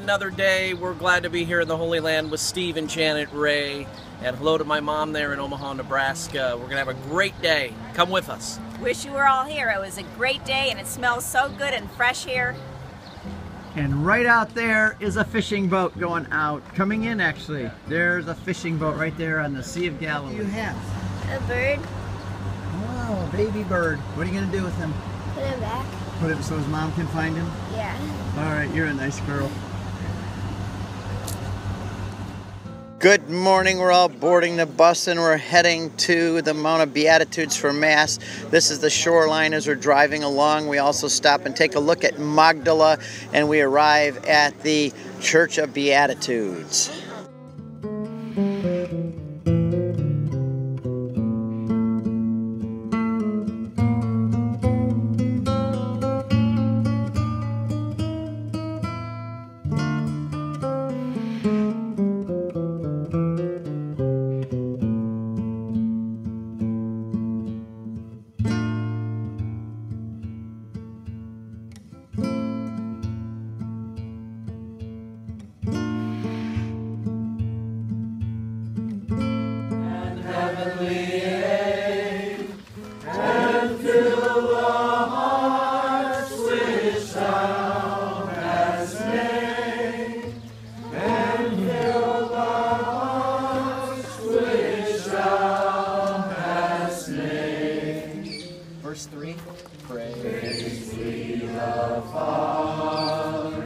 another day. We're glad to be here in the Holy Land with Steve and Janet Ray. And hello to my mom there in Omaha, Nebraska. We're going to have a great day. Come with us. Wish you were all here. It was a great day and it smells so good and fresh here. And right out there is a fishing boat going out, coming in actually. There's a fishing boat right there on the Sea of Galilee. What do you have? A bird. Wow, a baby bird. What are you going to do with him? Put him back. Put him so his mom can find him? Yeah. All right, you're a nice girl. Good morning. We're all boarding the bus and we're heading to the Mount of Beatitudes for Mass. This is the shoreline as we're driving along. We also stop and take a look at Magdala and we arrive at the Church of Beatitudes. Verse 3, praise thee the Father.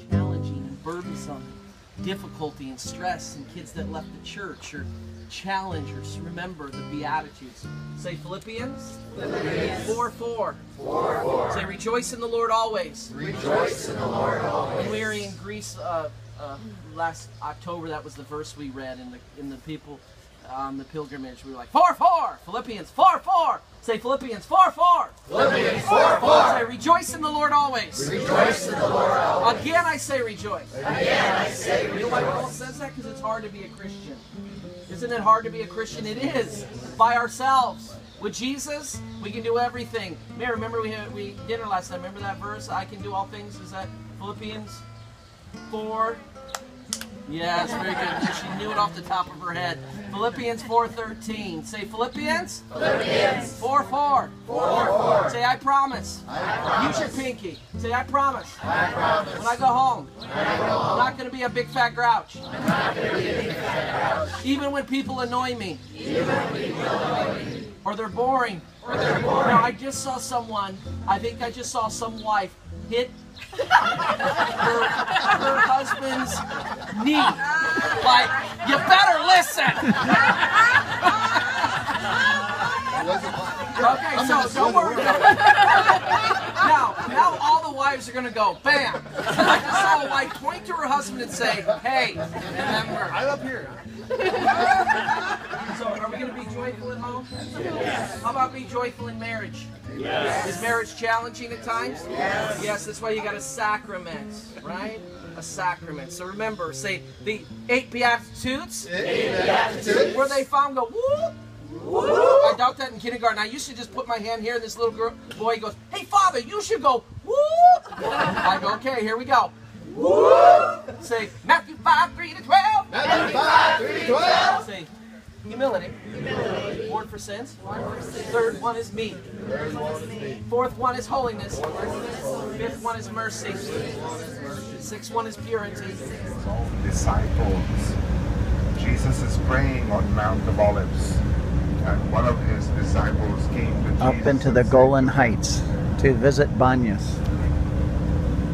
Challenging and burdensome, difficulty and stress, and kids that left the church or challengers. Remember the Beatitudes. Say Philippians 4:4. Say rejoice in the Lord always. Rejoice in the Lord always. When we were in Greece last October, that was the verse we read in the people on the pilgrimage. We were like 4:4. Philippians 4:4. Say Philippians 4:4. Philippians 4:4. Say rejoice in the Lord always. Rejoice in the Lord always. Again I say rejoice. Again I say rejoice. You know why Paul says that? Because it's hard to be a Christian. Isn't it hard to be a Christian? It is. By ourselves. With Jesus, we can do everything. Mary, remember we had dinner last night. Remember that verse? I can do all things. Is that Philippians 4? Yes, very good. She knew it off the top of her head. Philippians 4:13. Say Philippians. Philippians 4:4. 4:4. Say I promise. I promise. Use your pinky. Say I promise. I promise. When I go home, I'm not going to be a big fat grouch. I'm not going to be a big fat grouch. Even when people annoy me. Even when people annoy me. Or they're boring. Or they're boring. No, I just saw someone. I think I just saw some wife hit her husband's knee. Like, you better listen. Okay, so don't worry. Now all the wives are gonna go, bam. I just saw a wife point to her husband and say, hey, remember. I love here. So are we gonna be joyful at home? Yes. How about be joyful in marriage? Yes. Is marriage challenging at times? Yes. Yes, that's why you got a sacrament, right? A sacrament. So remember, say the 8 Beatitudes. 8 Beatitudes. Where they found go, whoop. Whoop. I doubt that in kindergarten. I used to just put my hand here and this little boy goes, hey father, you should go, whoop. I go, okay, here we go. Whoop. Say Matthew 5:3-12. Matthew 5:3-12. Say humility. Humility. Born for sins. Third one is me. Fourth one is holiness. Fifth one is mercy. Sixth one is purity. Disciples. Jesus is praying on Mount of Olives, and one of his disciples came to Jesus up into the Golan Heights to visit Banyas.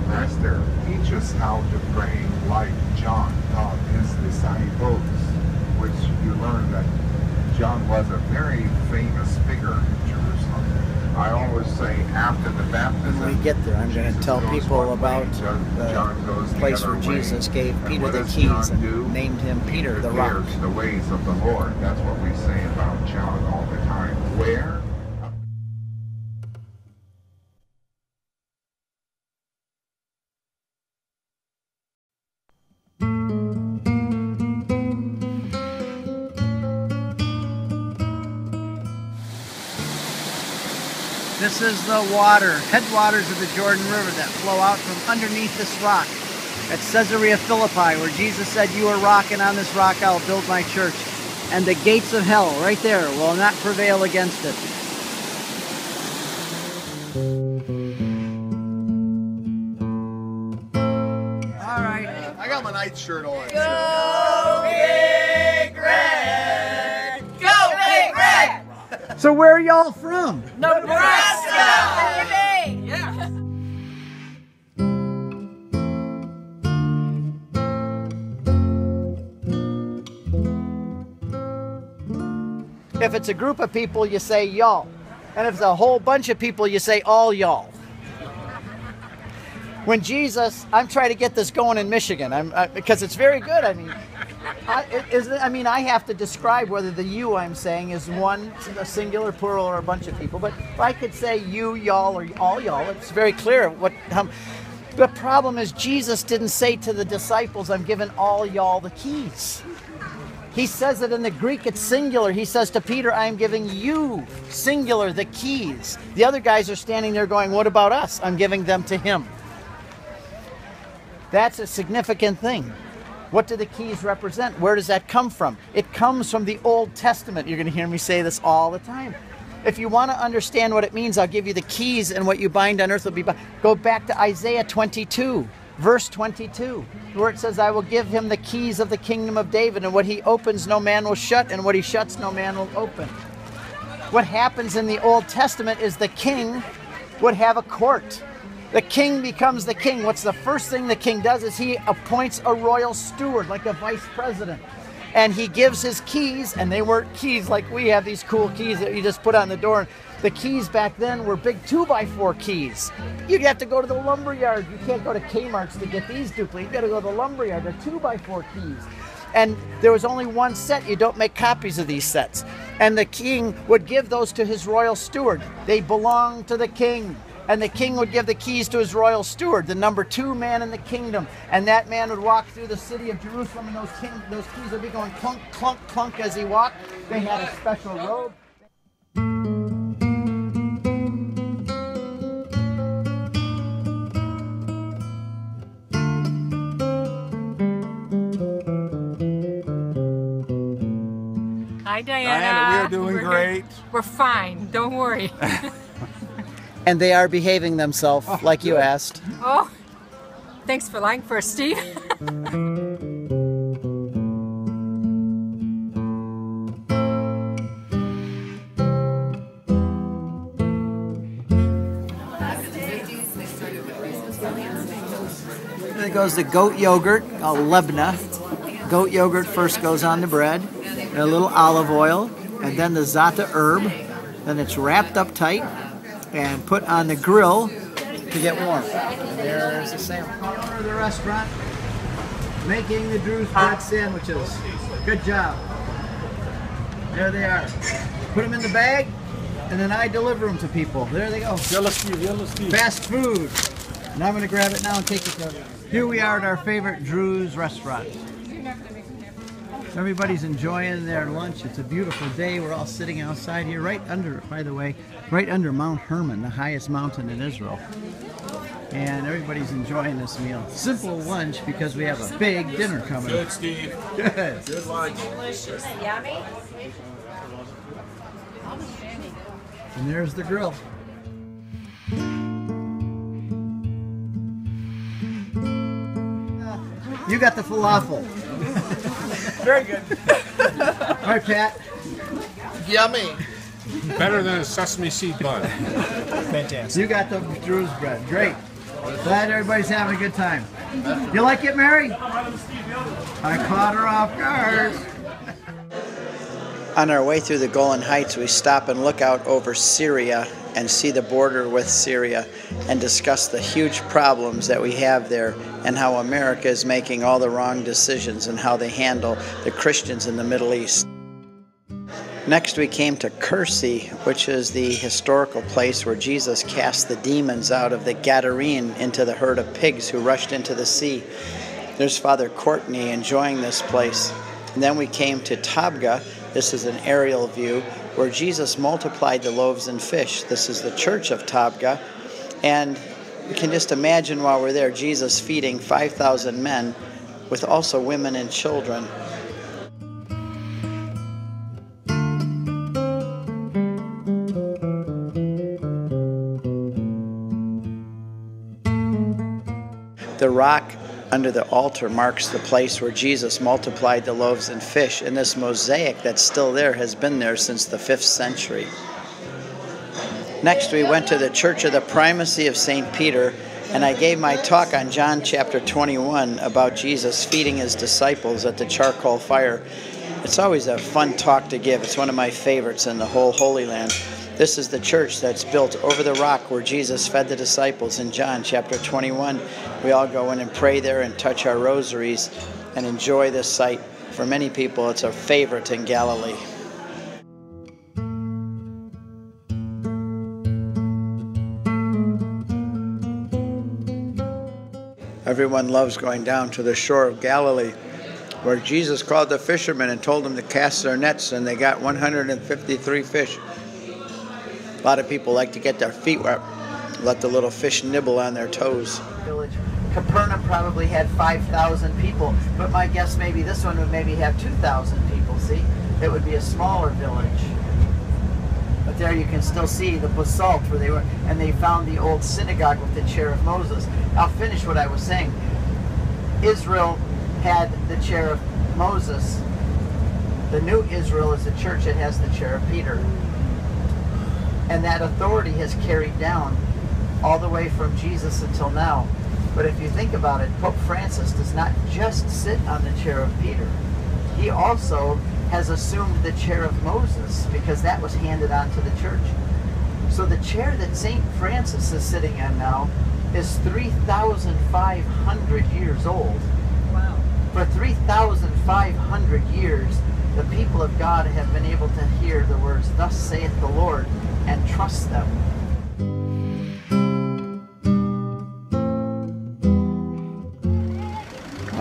Master, teach us how to pray like John taught his disciples, which you learn that John was a very famous figure in Jerusalem. I always say after the baptism, when we get there, I'm going to tell people about the place where Jesus gave Peter the keys and named him Peter the Rock. The ways of the Lord. That's what we say about John all the time. Where? This is the water, headwaters of the Jordan River that flow out from underneath this rock at Caesarea Philippi, where Jesus said, "You are rock, and on this rock I'll build my church. And the gates of hell," right there, "will not prevail against it." All right. I got my nightshirt on. Go Big Red! Go Big Red! So where are y'all from? Nebraska! Yeah. If it's a group of people, you say y'all. And if it's a whole bunch of people, you say all y'all. When Jesus, I'm trying to get this going in Michigan, because it's very good. I mean, I have to describe whether the you I'm saying is one, a singular, plural, or a bunch of people. But if I could say you, y'all, or all y'all, it's very clear what. The problem is Jesus didn't say to the disciples, "I'm giving all y'all the keys." He says it in the Greek, it's singular. He says to Peter, "I am giving you, singular, the keys." The other guys are standing there going, "What about us?" I'm giving them to him. That's a significant thing. What do the keys represent? Where does that come from? It comes from the Old Testament. You're going to hear me say this all the time. If you want to understand what it means, I'll give you the keys, and what you bind on earth will be bound. Go back to Isaiah 22. Verse 22, where it says, "I will give him the keys of the kingdom of David, and what he opens no man will shut, and what he shuts no man will open." What happens in the Old Testament is the king would have a court. The king becomes the king. What's the first thing the king does is he appoints a royal steward, like a vice president. And he gives his keys, and they weren't keys like we have, these cool keys that you just put on the door. The keys back then were big 2x4 keys. You'd have to go to the lumber yard. You can't go to Kmart's to get these duplicates. You got to go to the lumber yard. They're 2x4 keys. And there was only one set. You don't make copies of these sets. And the king would give those to his royal steward. They belonged to the king. And the king would give the keys to his royal steward, the number 2 man in the kingdom. And that man would walk through the city of Jerusalem, and those keys would be going clunk, clunk, clunk as he walked. They had a special robe. Hi, Diana. We're doing great. We're fine. Don't worry. And they are behaving themselves like you asked. Oh, thanks for lying first, Steve. There goes the goat yogurt, lebna. Goat yogurt first goes on the bread, and a little olive oil, and then the za'atar herb. Then it's wrapped up tight and put on the grill to get warm. And there's the sandwich. The owner of the restaurant making the Drew's bread sandwiches. Good job. There they are. Put them in the bag, and then I deliver them to people. There they go. Fast food. And I'm going to grab it now and take it to them. Here we are at our favorite Drew's restaurant. Everybody's enjoying their lunch. It's a beautiful day. We're all sitting outside here, right under, by the way, right under Mount Hermon, the highest mountain in Israel. And everybody's enjoying this meal. Simple lunch because we have a big dinner coming. Good, Steve. Good. Good lunch. Yummy. And there's the grill. You got the falafel. Very good. All right, Pat. Yummy. Better than a sesame seed bun. You got the Drew's bread. Great. Glad everybody's having a good time. You like it, Mary? I caught her off guard. On our way through the Golan Heights, we stop and look out over Syria and see the border with Syria and discuss the huge problems that we have there and how America is making all the wrong decisions and how they handle the Christians in the Middle East. Next, we came to Kursi, which is the historical place where Jesus cast the demons out of the Gadarene into the herd of pigs who rushed into the sea. There's Father Courtney enjoying this place. And then we came to Tabgha, This is an aerial view where Jesus multiplied the loaves and fish. This is the church of Tabgha. And you can just imagine while we're there, Jesus feeding 5,000 men with also women and children. The rock under the altar marks the place where Jesus multiplied the loaves and fish, and this mosaic that's still there has been there since the 5th century. Next, we went to the Church of the Primacy of St. Peter, and I gave my talk on John chapter 21 about Jesus feeding his disciples at the charcoal fire. It's always a fun talk to give. It's one of my favorites in the whole Holy Land. This is the church that's built over the rock where Jesus fed the disciples in John chapter 21. We all go in and pray there and touch our rosaries and enjoy this sight. For many people, it's a favorite in Galilee. Everyone loves going down to the shore of Galilee, where Jesus called the fishermen and told them to cast their nets, and they got 153 fish. A lot of people like to get their feet wet, let the little fish nibble on their toes. Village. Capernaum probably had 5,000 people, but my guess maybe this one would maybe have 2,000 people, see? It would be a smaller village. But there you can still see the basalt where they were, and they found the old synagogue with the chair of Moses. I'll finish what I was saying. Israel had the chair of Moses. The new Israel is a church that has the chair of Peter. And that authority has carried down all the way from Jesus until now. But if you think about it, Pope Francis does not just sit on the chair of Peter. He also has assumed the chair of Moses, because that was handed on to the church. So the chair that St. Francis is sitting on now is 3,500 years old. Wow. For 3,500 years, the people of God have been able to hear the words, "Thus saith the Lord," and trust them.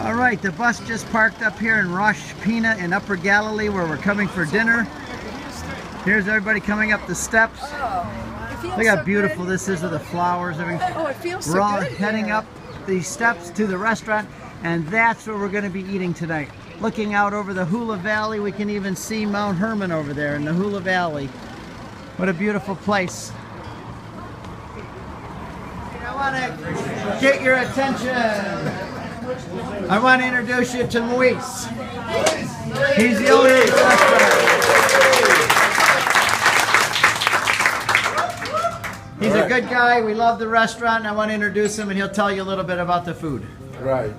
All right, the bus just parked up here in Rosh Pina in Upper Galilee, where we're coming for dinner. Here's everybody coming up the steps. Look how beautiful this is with the flowers. Oh, it feels so good. We're all heading up these steps to the restaurant, and that's where we're going to be eating tonight. Looking out over the Hula Valley, we can even see Mount Hermon over there in the Hula Valley. What a beautiful place. I want to get your attention. I want to introduce you to Luis. He's the owner of the restaurant. He's a good guy. We love the restaurant. I want to introduce him, and he'll tell you a little bit about the food. Right.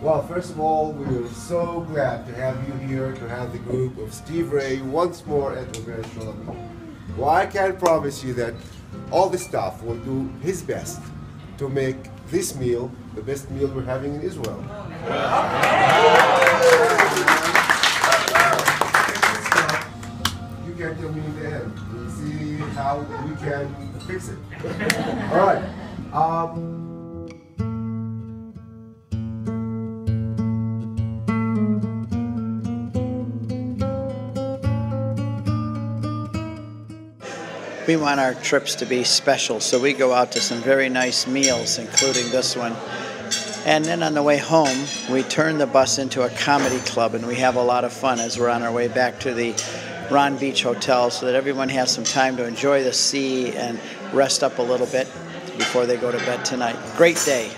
Well, first of all, we are so glad to have you here, to have the group of Steve Ray once more at Revere Sholem. Well, I can promise you that all the staff will do his best to make this meal the best meal we're having in Israel. You can tell me in the end. We'll see how we can fix it. All right. We want our trips to be special, so we go out to some very nice meals, including this one. And then on the way home, we turn the bus into a comedy club, and we have a lot of fun as we're on our way back to the Ron Beach Hotel, so that everyone has some time to enjoy the sea and rest up a little bit before they go to bed tonight. Great day.